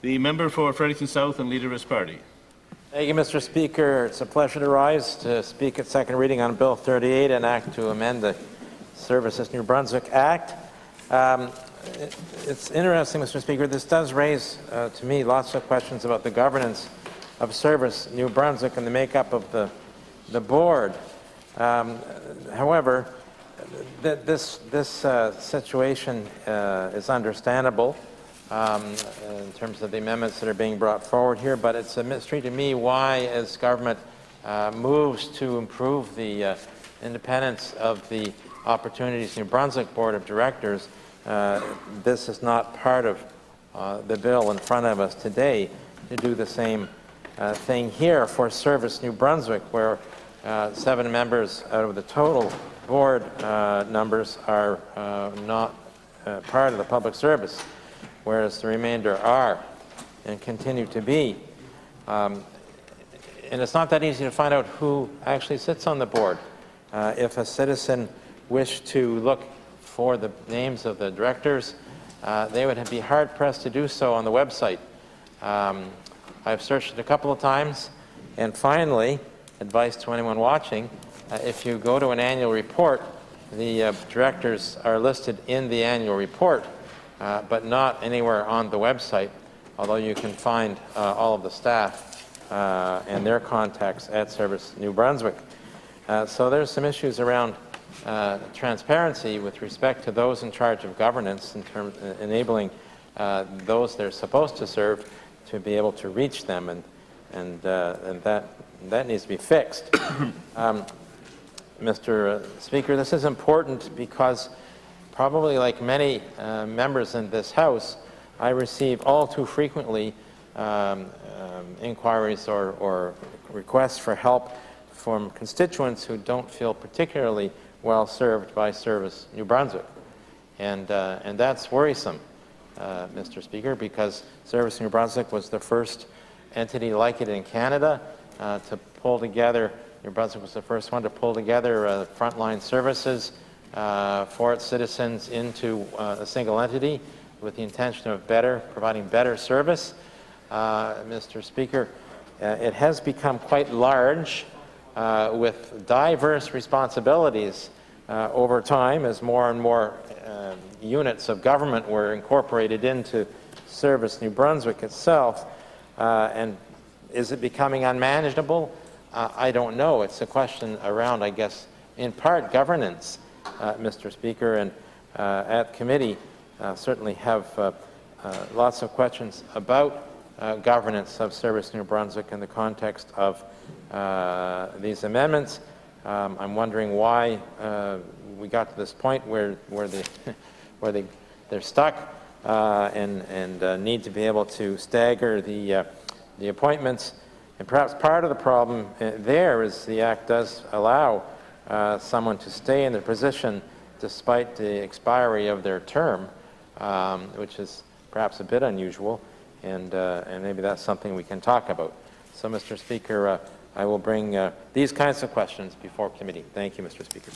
The member for Fredericton South and Leader of his party. Thank you, Mr. Speaker. It's a pleasure to rise to speak at second reading on Bill 38, an act to amend the Services New Brunswick Act. It's interesting, Mr. Speaker. This does raise, to me, lots of questions about the governance of Service New Brunswick and the makeup of the board. However, this situation is understandable in terms of the amendments that are being brought forward here, but it's a mystery to me why, as government moves to improve the independence of the Opportunities New Brunswick Board of Directors, this is not part of the bill in front of us today to do the same thing here for Service New Brunswick, where 7 members out of the total board numbers are not part of the public service, whereas the remainder are and continue to be. And it's not that easy to find out who actually sits on the board. If a citizen wished to look for the names of the directors, they would be hard-pressed to do so on the website. I've searched it a couple of times, and finally, advice to anyone watching, if you go to an annual report, the directors are listed in the annual report, but not anywhere on the website, although you can find all of the staff and their contacts at Service New Brunswick. So there's some issues around transparency with respect to those in charge of governance in terms of enabling those they're supposed to serve to be able to reach them, and that needs to be fixed. Mr. Speaker, this is important because probably like many members in this House, I receive all too frequently inquiries or requests for help from constituents who don't feel particularly well served by Service New Brunswick. And that's worrisome, Mr. Speaker, because Service New Brunswick was the first entity like it in Canada to pull together. New Brunswick was the first one to pull together frontline services for its citizens into a single entity with the intention of providing better service. Mr. Speaker, it has become quite large with diverse responsibilities over time as more and more units of government were incorporated into Service New Brunswick itself. And is it becoming unmanageable? I don't know. It's a question around, I guess, in part governance, Mr. Speaker, and at committee certainly have lots of questions about governance of Service New Brunswick in the context of these amendments. I'm wondering why we got to this point where they're stuck and need to be able to stagger the appointments. And perhaps part of the problem there is the Act does allow someone to stay in their position despite the expiry of their term, which is perhaps a bit unusual, and maybe that's something we can talk about. So, Mr. Speaker, I will bring these kinds of questions before committee. Thank you, Mr. Speaker.